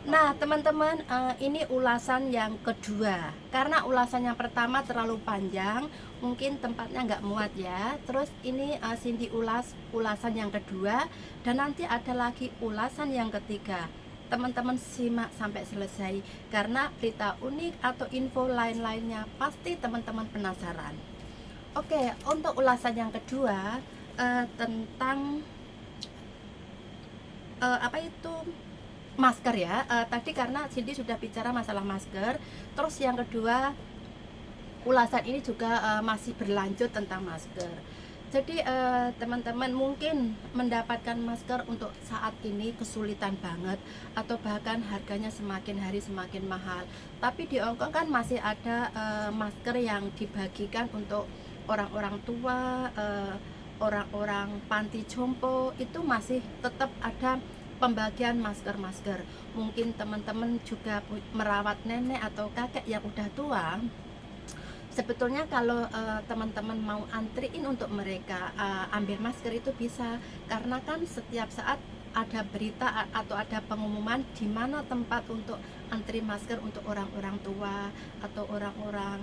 Nah, teman-teman, ini ulasan yang kedua. Karena ulasan yang pertama terlalu panjang, mungkin tempatnya nggak muat ya. Terus ini Cindy ulas ulasan yang kedua, dan nanti ada lagi ulasan yang ketiga. Teman-teman simak sampai selesai, karena berita unik atau info lain-lainnya pasti teman-teman penasaran. Oke, untuk ulasan yang kedua tentang apa itu masker ya. Tadi karena Cindy sudah bicara masalah masker, terus yang kedua ulasan ini juga masih berlanjut tentang masker. Jadi teman-teman mungkin mendapatkan masker untuk saat ini kesulitan banget, atau bahkan harganya semakin hari semakin mahal. Tapi di Hongkong kan masih ada masker yang dibagikan untuk orang-orang tua, orang-orang panti jompo, itu masih tetap ada pembagian masker-masker. Mungkin teman-teman juga merawat nenek atau kakek yang udah tua. Sebetulnya kalau teman-teman mau antriin untuk mereka ambil masker itu bisa, karena kan setiap saat ada berita atau ada pengumuman di mana tempat untuk antri masker untuk orang-orang tua atau orang-orang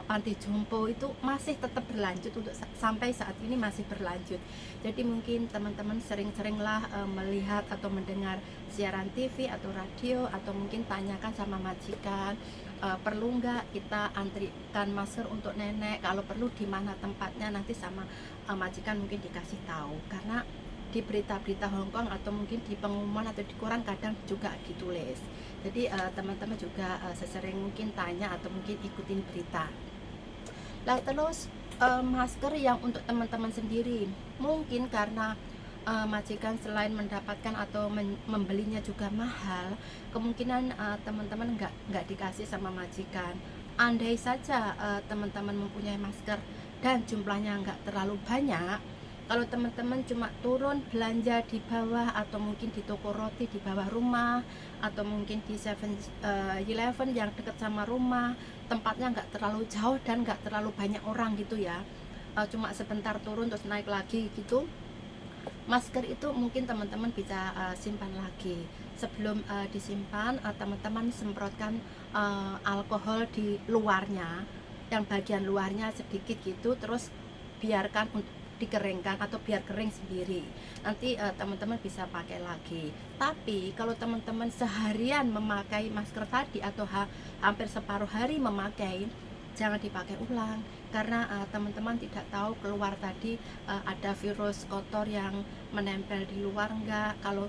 panti jompo itu masih tetap berlanjut, untuk sampai saat ini masih berlanjut. Jadi mungkin teman-teman sering-seringlah melihat atau mendengar siaran TV atau radio, atau mungkin tanyakan sama majikan, perlu nggak kita antrikan masker untuk nenek, kalau perlu di mana tempatnya, nanti sama majikan mungkin dikasih tahu. Karena di berita-berita Hongkong atau mungkin di pengumuman atau di koran kadang juga ditulis. Jadi teman-teman juga sesering mungkin tanya atau mungkin ikutin berita. Lah terus masker yang untuk teman-teman sendiri, mungkin karena majikan selain mendapatkan atau membelinya juga mahal, kemungkinan teman-teman nggak dikasih sama majikan. Andai saja teman-teman mempunyai masker dan jumlahnya nggak terlalu banyak, kalau teman-teman cuma turun belanja di bawah, atau mungkin di toko roti di bawah rumah, atau mungkin di 7-Eleven yang dekat sama rumah, tempatnya nggak terlalu jauh dan nggak terlalu banyak orang gitu ya, cuma sebentar turun terus naik lagi gitu, masker itu mungkin teman-teman bisa simpan lagi. Sebelum disimpan, teman-teman semprotkan alkohol di luarnya, yang bagian luarnya sedikit gitu, terus biarkan dikeringkan atau biar kering sendiri. Nanti teman-teman bisa pakai lagi. Tapi kalau teman-teman seharian memakai masker tadi atau hampir separuh hari memakai, jangan dipakai ulang, karena teman-teman tidak tahu keluar tadi ada virus kotor yang menempel di luar enggak. Kalau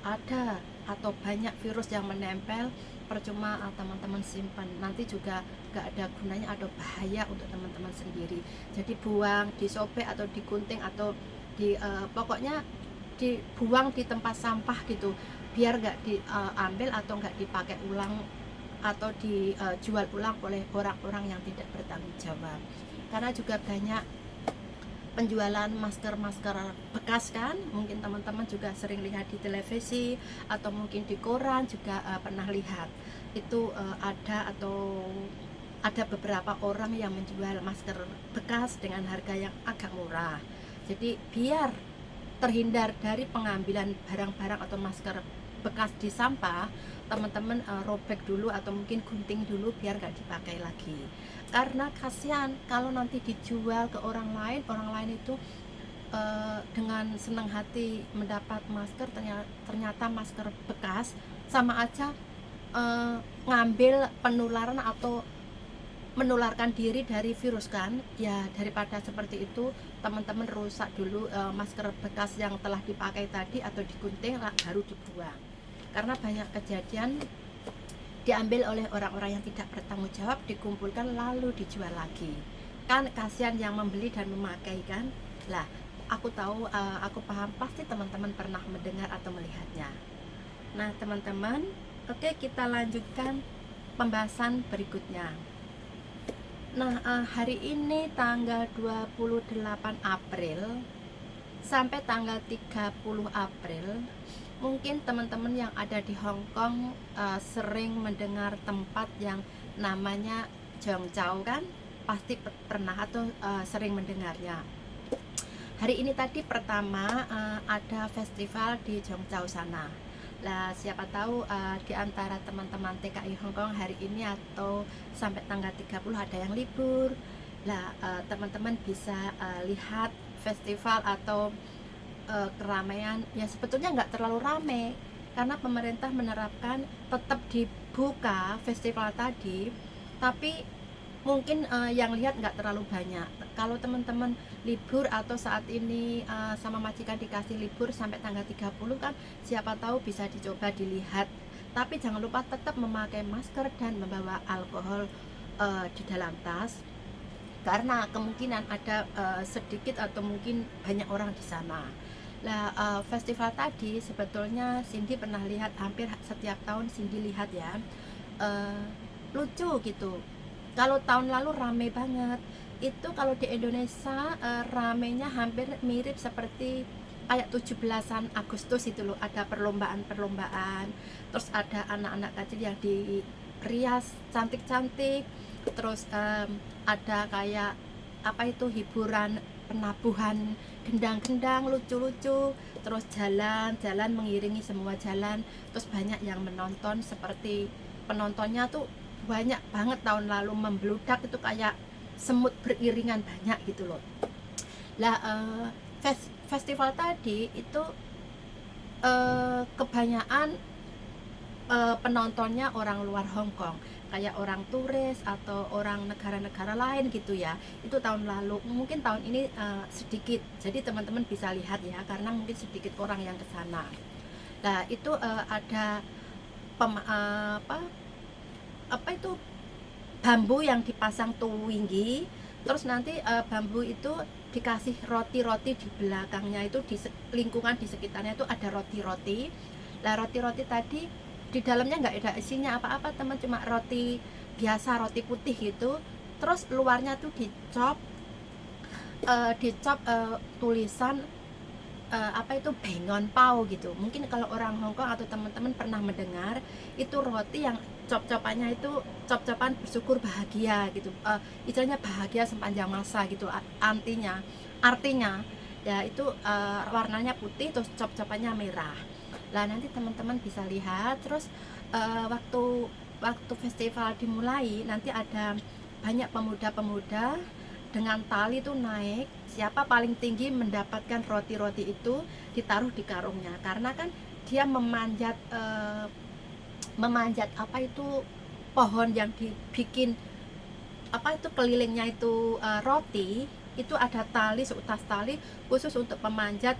ada atau banyak virus yang menempel, percuma teman-teman simpan, nanti juga gak ada gunanya, ada bahaya untuk teman-teman sendiri. Jadi buang, disobek atau digunting, atau pokoknya dibuang di tempat sampah gitu, biar gak diambil atau gak dipakai ulang atau dijual ulang oleh orang-orang yang tidak bertanggung jawab. Karena juga banyak penjualan masker-masker bekas kan, mungkin teman-teman juga sering lihat di televisi atau mungkin di koran juga pernah lihat. Itu ada beberapa orang yang menjual masker bekas dengan harga yang agak murah. Jadi biar terhindar dari pengambilan barang-barang atau masker bekas di sampah, teman-teman robek dulu atau mungkin gunting dulu biar gak dipakai lagi. Karena kasihan kalau nanti dijual ke orang lain itu dengan senang hati mendapat masker, ternyata masker bekas, sama aja ngambil penularan atau menularkan diri dari virus kan ya. Daripada seperti itu, teman-teman rusak dulu masker bekas yang telah dipakai tadi atau digunting baru dibuang. Karena banyak kejadian diambil oleh orang-orang yang tidak bertanggung jawab, dikumpulkan lalu dijual lagi, kan kasihan yang membeli dan memakai kan. Lah aku tahu, aku paham, pasti teman-teman pernah mendengar atau melihatnya. Nah teman-teman, oke, kita lanjutkan pembahasan berikutnya. Nah hari ini tanggal 28 April sampai tanggal 30 April, mungkin teman-teman yang ada di Hong Kong sering mendengar tempat yang namanya Zhongzhou kan, pasti pernah atau sering mendengarnya. Hari ini tadi pertama ada festival di Zhongzhou sana. Lah siapa tahu di antara teman-teman TKI Hong Kong hari ini atau sampai tanggal 30 ada yang libur. Lah teman-teman bisa lihat festival atau keramaian yang sebetulnya nggak terlalu ramai, karena pemerintah menerapkan tetap dibuka festival tadi, tapi mungkin yang lihat nggak terlalu banyak. Kalau teman-teman libur atau saat ini sama majikan dikasih libur sampai tanggal 30 kan, siapa tahu bisa dicoba dilihat. Tapi jangan lupa tetap memakai masker dan membawa alkohol di dalam tas, karena kemungkinan ada sedikit atau mungkin banyak orang di sana. Nah, festival tadi sebetulnya Cindy pernah lihat hampir setiap tahun. Cindy lihat ya, lucu gitu. Kalau tahun lalu rame banget, itu kalau di Indonesia ramenya hampir mirip seperti kayak 17-an Agustus itu loh, ada perlombaan-perlombaan, terus ada anak-anak kecil yang dirias cantik-cantik, terus ada kayak apa itu hiburan penabuhan gendang-gendang lucu-lucu, terus jalan-jalan mengiringi semua jalan, terus banyak yang menonton, seperti penontonnya tuh banyak banget tahun lalu, membludak itu kayak semut beriringan banyak gitu loh. Lah festival tadi itu kebanyakan penontonnya orang luar Hong Kong, kayak orang turis atau orang negara-negara lain gitu ya. Itu tahun lalu, mungkin tahun ini sedikit, jadi teman-teman bisa lihat ya, karena mungkin sedikit orang yang ke sana. Nah itu ada apa itu bambu yang dipasang tuwinggi, terus nanti bambu itu dikasih roti-roti di belakangnya, itu di lingkungan di sekitarnya itu ada roti-roti. Nah roti-roti tadi di dalamnya nggak ada isinya apa-apa teman, cuma roti biasa, roti putih gitu, terus luarnya tuh dicop tulisan apa itu bengon pau gitu. Mungkin kalau orang Hong Kong atau teman-teman pernah mendengar, itu roti yang cop-copannya itu cop-copan bersyukur bahagia gitu, istilahnya bahagia sepanjang masa gitu artinya ya itu warnanya putih, terus cop-copannya merah. Lah nanti teman-teman bisa lihat, terus waktu festival dimulai nanti ada banyak pemuda-pemuda dengan tali itu naik, siapa paling tinggi mendapatkan roti-roti itu ditaruh di karungnya, karena kan dia memanjat apa itu pohon yang dibikin apa itu kelilingnya itu roti, itu ada tali, seutas tali khusus untuk pemanjat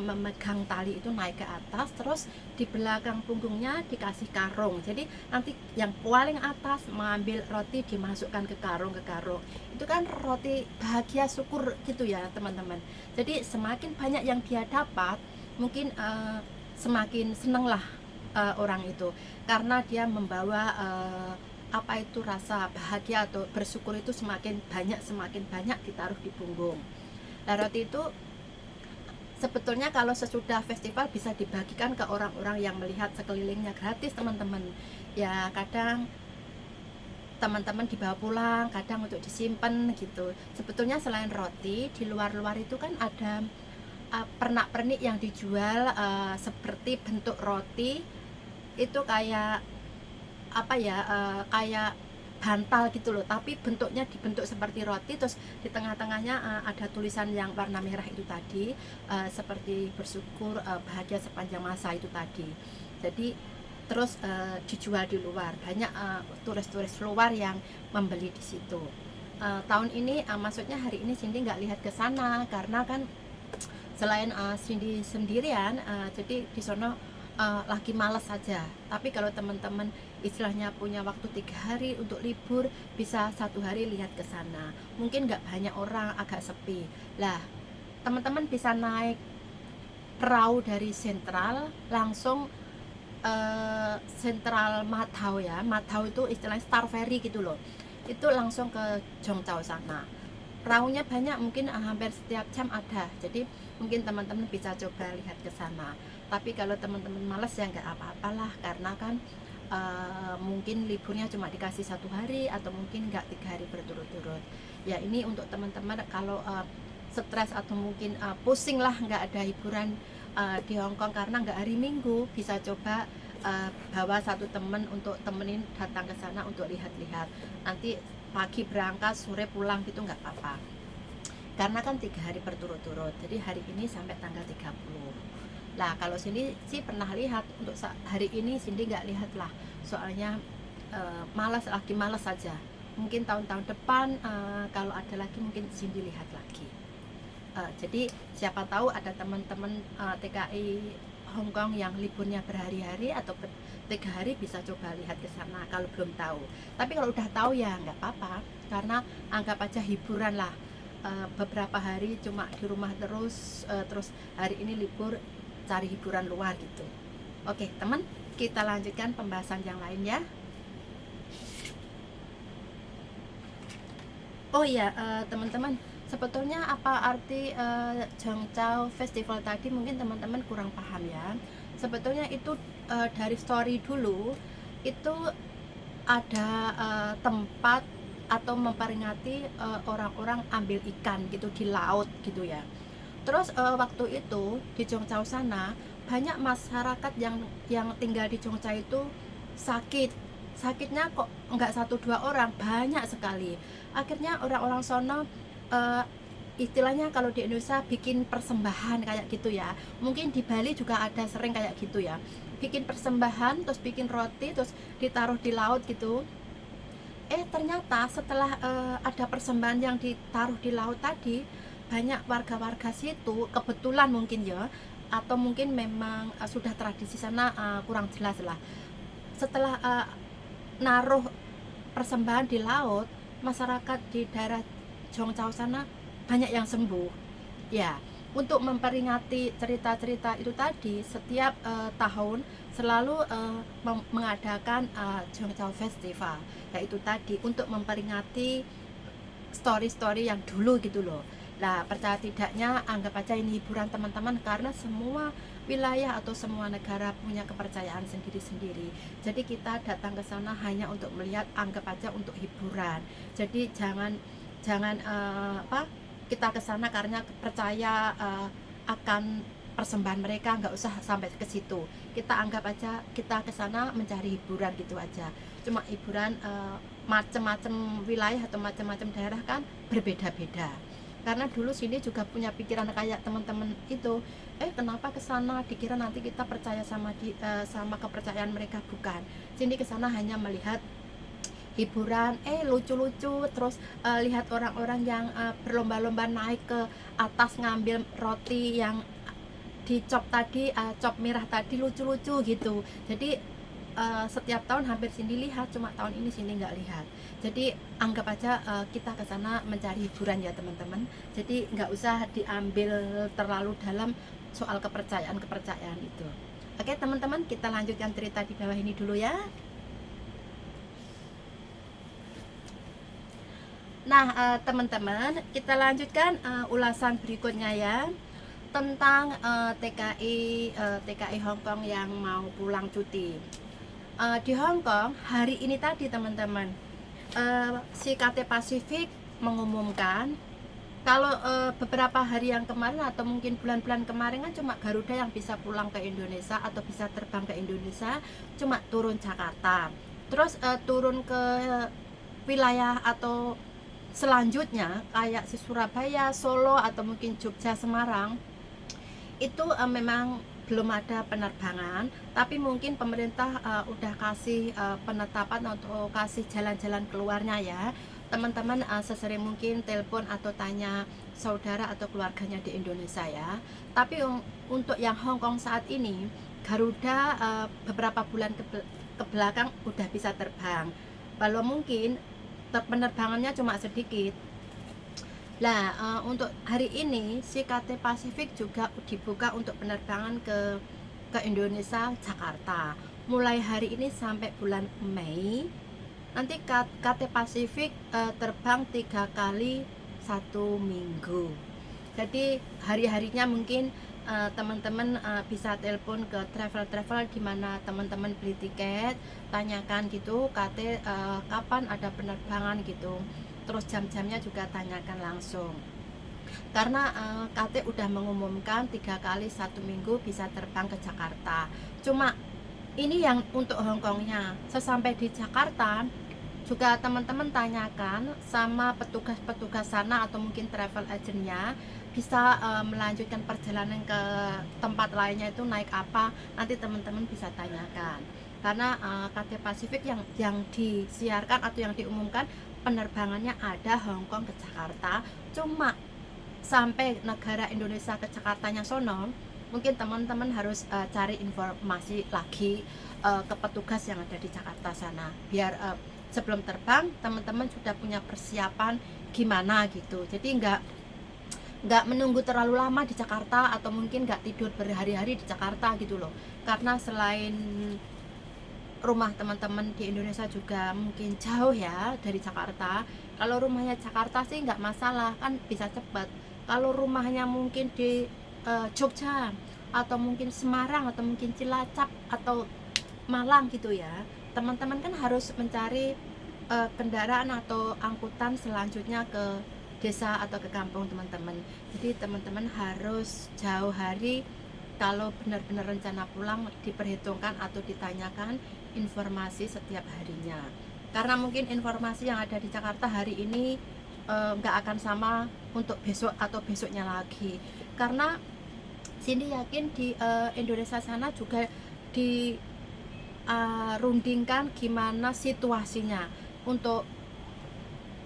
memegang tali itu naik ke atas, terus di belakang punggungnya dikasih karung, jadi nanti yang paling atas mengambil roti dimasukkan ke karung. Itu kan roti bahagia syukur gitu ya teman-teman. Jadi semakin banyak yang dia dapat, mungkin semakin seneng lah orang itu, karena dia membawa apa itu rasa bahagia atau bersyukur itu semakin banyak ditaruh di punggung. Nah roti itu sebetulnya kalau sesudah festival bisa dibagikan ke orang-orang yang melihat sekelilingnya, gratis teman-teman ya. Kadang teman-teman dibawa pulang, kadang untuk disimpan gitu. Sebetulnya selain roti, di luar-luar itu kan ada pernak-pernik yang dijual seperti bentuk roti, itu kayak apa ya, kayak bantal gitu loh, tapi bentuknya dibentuk seperti roti, terus di tengah-tengahnya ada tulisan yang warna merah itu tadi, seperti bersyukur bahagia sepanjang masa itu tadi. Jadi terus dijual di luar, banyak turis-turis luar yang membeli di situ. Tahun ini maksudnya hari ini Cindy nggak lihat ke sana, karena kan selain Cindy sendirian, jadi di sono lagi males saja. Tapi kalau teman-teman istilahnya punya waktu 3 hari untuk libur, bisa 1 hari lihat ke sana. Mungkin nggak banyak orang, agak sepi. Lah teman-teman bisa naik perahu dari Sentral langsung Sentral Matau ya. Matau itu istilahnya Star Ferry gitu loh, itu langsung ke Zhongzhou sana. Perahunya banyak, mungkin hampir setiap jam ada, jadi mungkin teman-teman bisa coba lihat ke sana. Tapi kalau teman-teman males ya nggak apa-apalah, karena kan mungkin liburnya cuma dikasih 1 hari atau mungkin nggak 3 hari berturut-turut ya. Ini untuk teman-teman kalau stres atau mungkin pusing lah nggak ada hiburan di Hong Kong karena nggak hari Minggu, bisa coba bawa satu temen untuk temenin datang ke sana untuk lihat-lihat. Nanti pagi berangkat, sore pulang gitu nggak apa-apa. Karena kan 3 hari berturut-turut, jadi hari ini sampai tanggal 30. Nah kalau Cindy sih pernah lihat, untuk hari ini Cindy nggak lihat lah, soalnya malas, lagi malas saja. Mungkin tahun-tahun depan kalau ada lagi mungkin Cindy lihat lagi. Jadi siapa tahu ada teman-teman TKI Hong Kong yang liburnya berhari-hari atau 3 hari, bisa coba lihat ke sana kalau belum tahu. Tapi kalau udah tahu ya nggak apa-apa, karena anggap aja hiburan lah. Beberapa hari cuma di rumah terus, terus hari ini libur, cari hiburan luar gitu. Oke teman, kita lanjutkan pembahasan yang lain ya. Oh iya teman-teman, sebetulnya apa arti Zhongzhou Festival tadi mungkin teman-teman kurang paham ya. Sebetulnya itu dari story dulu itu ada tempat atau memperingati orang-orang ambil ikan gitu di laut gitu ya. Terus waktu itu di Zhongzhou sana banyak masyarakat yang tinggal di Zhongzhou itu sakit. Sakitnya kok nggak 1-2 orang, banyak sekali. Akhirnya orang-orang sono istilahnya kalau di Indonesia bikin persembahan kayak gitu ya. Mungkin di Bali juga ada sering kayak gitu ya. Bikin persembahan, terus bikin roti, terus ditaruh di laut gitu. Ternyata setelah ada persembahan yang ditaruh di laut tadi, banyak warga-warga situ kebetulan mungkin ya, atau mungkin memang sudah tradisi sana, kurang jelas lah. Setelah naruh persembahan di laut, masyarakat di daerah Zhongzhou sana banyak yang sembuh. Ya, untuk memperingati cerita-cerita itu tadi, setiap tahun selalu mengadakan Zhongzhou Festival, yaitu tadi untuk memperingati story-story yang dulu gitu loh. Nah percaya tidaknya anggap aja ini hiburan teman-teman, karena semua wilayah atau semua negara punya kepercayaan sendiri-sendiri. Jadi kita datang ke sana hanya untuk melihat, anggap aja untuk hiburan. Jadi jangan kita ke sana karena percaya akan persembahan mereka, nggak usah sampai ke situ. Kita anggap aja kita ke sana mencari hiburan gitu aja. Cuma hiburan macam-macam wilayah atau macam-macam daerah kan berbeda-beda. Karena dulu sini juga punya pikiran kayak teman-teman itu, kenapa ke sana, dikira nanti kita percaya sama kepercayaan mereka. Bukan, sini ke sana hanya melihat hiburan, lucu-lucu, terus lihat orang-orang yang berlomba-lomba naik ke atas ngambil roti yang dicop tadi, cop merah tadi, lucu-lucu gitu. Jadi setiap tahun hampir Cindy lihat, cuma tahun ini Cindy nggak lihat. Jadi anggap aja kita ke sana mencari hiburan ya teman-teman. Jadi nggak usah diambil terlalu dalam soal kepercayaan itu. Oke teman-teman, kita lanjutkan cerita di bawah ini dulu ya. Nah teman-teman, kita lanjutkan ulasan berikutnya ya, tentang TKI Hong Kong yang mau pulang cuti. Di Hong Kong hari ini tadi teman-teman, si KT Pacific mengumumkan kalau beberapa hari yang kemarin atau mungkin bulan-bulan kemarin kan cuma Garuda yang bisa pulang ke Indonesia atau bisa terbang ke Indonesia, cuma turun Jakarta, terus turun ke wilayah atau selanjutnya kayak si Surabaya, Solo atau mungkin Jogja, Semarang itu memang belum ada penerbangan. Tapi mungkin pemerintah udah kasih penetapan untuk kasih jalan-jalan keluarnya ya teman-teman. Sesering mungkin telepon atau tanya saudara atau keluarganya di Indonesia ya. Tapi untuk yang Hong Kong saat ini, Garuda beberapa bulan ke belakang udah bisa terbang, walau mungkin penerbangannya cuma sedikit. Nah, untuk hari ini si KT Pacific juga dibuka untuk penerbangan ke Indonesia, Jakarta. Mulai hari ini sampai bulan Mei, nanti KT Pacific terbang 3 kali 1 minggu. Jadi hari-harinya mungkin teman-teman bisa telepon ke travel di mana teman-teman beli tiket, tanyakan gitu KT kapan ada penerbangan gitu. Terus jam-jamnya juga tanyakan langsung. karena KT udah mengumumkan 3 kali 1 minggu bisa terbang ke Jakarta. Cuma ini yang untuk Hongkongnya. Sesampai di Jakarta juga teman-teman tanyakan sama petugas-petugas sana atau mungkin travel agentnya, bisa melanjutkan perjalanan ke tempat lainnya itu naik apa, nanti teman-teman bisa tanyakan. Karena KT Pasifik yang disiarkan atau yang diumumkan penerbangannya ada Hongkong ke Jakarta, cuma sampai negara Indonesia ke Jakartanya sono mungkin teman-teman harus cari informasi lagi ke petugas yang ada di Jakarta sana, biar sebelum terbang teman-teman sudah punya persiapan gimana gitu. Jadi nggak menunggu terlalu lama di Jakarta atau mungkin nggak tidur berhari-hari di Jakarta gitu loh. Karena selain rumah teman-teman di Indonesia juga mungkin jauh ya dari Jakarta. Kalau rumahnya Jakarta sih nggak masalah, kan bisa cepat. Kalau rumahnya mungkin di Jogja atau mungkin Semarang atau mungkin Cilacap atau Malang gitu ya, teman-teman kan harus mencari kendaraan atau angkutan selanjutnya ke desa atau ke kampung teman-teman. Jadi teman-teman harus jauh hari, kalau benar-benar rencana pulang diperhitungkan atau ditanyakan informasi setiap harinya. Karena mungkin informasi yang ada di Jakarta hari ini nggak akan sama untuk besok atau besoknya lagi. Karena Cindy yakin di Indonesia sana juga di rundingkan gimana situasinya untuk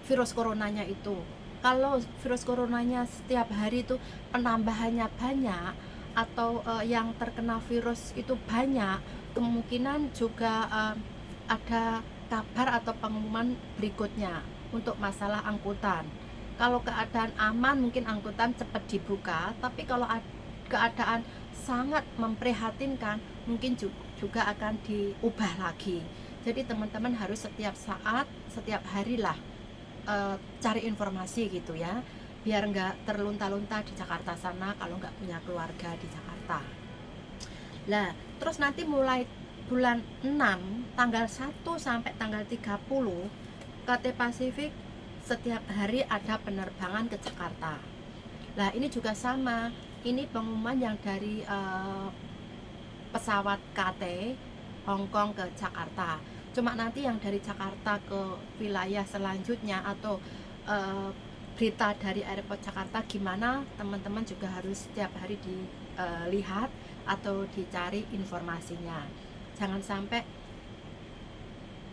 virus coronanya itu. Kalau virus coronanya setiap hari itu penambahannya banyak atau yang terkena virus itu banyak, kemungkinan juga ada kabar atau pengumuman berikutnya untuk masalah angkutan. Kalau keadaan aman mungkin angkutan cepat dibuka, tapi kalau keadaan sangat memprihatinkan mungkin juga akan diubah lagi. Jadi teman-teman harus setiap saat, setiap hari lah cari informasi gitu ya, biar nggak terlunta-lunta di Jakarta sana kalau nggak punya keluarga di Jakarta. Nah, terus nanti mulai bulan 6 tanggal 1 sampai tanggal 30 KT Pasifik setiap hari ada penerbangan ke Jakarta. Nah, ini juga sama, ini pengumuman yang dari pesawat KT Hongkong ke Jakarta. Cuma nanti yang dari Jakarta ke wilayah selanjutnya atau berita dari airport Jakarta gimana, teman-teman juga harus setiap hari dilihat atau dicari informasinya. Jangan sampai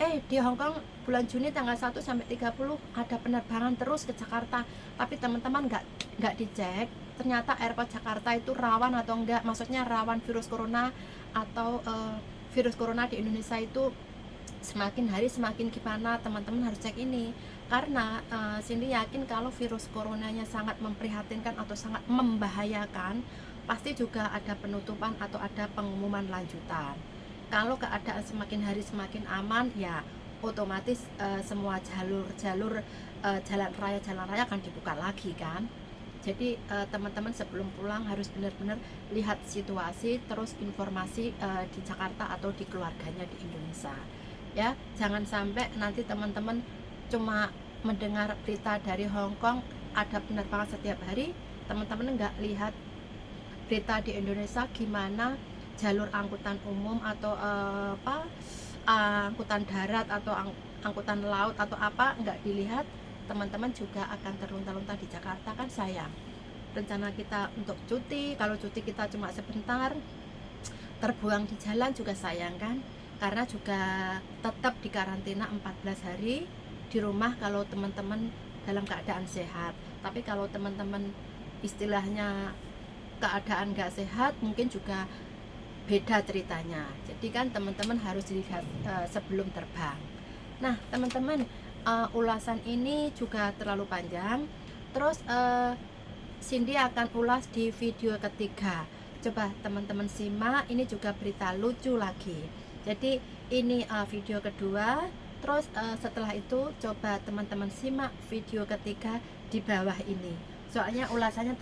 di Hongkong bulan Juni tanggal 1 sampai 30 ada penerbangan terus ke Jakarta, tapi teman-teman nggak dicek ternyata airport Jakarta itu rawan atau enggak, maksudnya rawan virus corona atau virus corona di Indonesia itu semakin hari semakin gimana. Teman-teman harus cek ini, karena Cindy yakin kalau virus coronanya sangat memprihatinkan atau sangat membahayakan, pasti juga ada penutupan atau ada pengumuman lanjutan. Kalau keadaan semakin hari semakin aman, ya otomatis semua jalur jalan raya akan dibuka lagi kan. Jadi teman-teman sebelum pulang harus benar-benar lihat situasi, terus informasi di Jakarta atau di keluarganya di Indonesia ya. Jangan sampai nanti teman-teman cuma mendengar berita dari Hongkong ada penerbangan setiap hari, teman-teman nggak lihat berita di Indonesia gimana jalur angkutan umum atau angkutan darat atau angkutan laut atau apa, nggak dilihat, teman-teman juga akan terlunta-lunta di Jakarta kan. Sayang rencana kita untuk cuti, kalau cuti kita cuma sebentar terbuang di jalan juga sayang kan. Karena juga tetap dikarantina 14 hari di rumah kalau teman-teman dalam keadaan sehat. Tapi kalau teman-teman istilahnya keadaan nggak sehat, mungkin juga beda ceritanya. Jadi kan teman-teman harus dilihat sebelum terbang. Nah teman-teman, ulasan ini juga terlalu panjang. Terus Cindy akan ulas di video ketiga. Coba teman-teman simak, ini juga berita lucu lagi. Jadi ini video kedua. Terus setelah itu coba teman-teman simak video ketiga di bawah ini. Soalnya ulasannya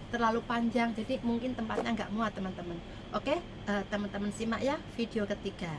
terlalu panjang, jadi mungkin tempatnya nggak muat teman-teman. Oke, teman-teman simak ya video ketiga.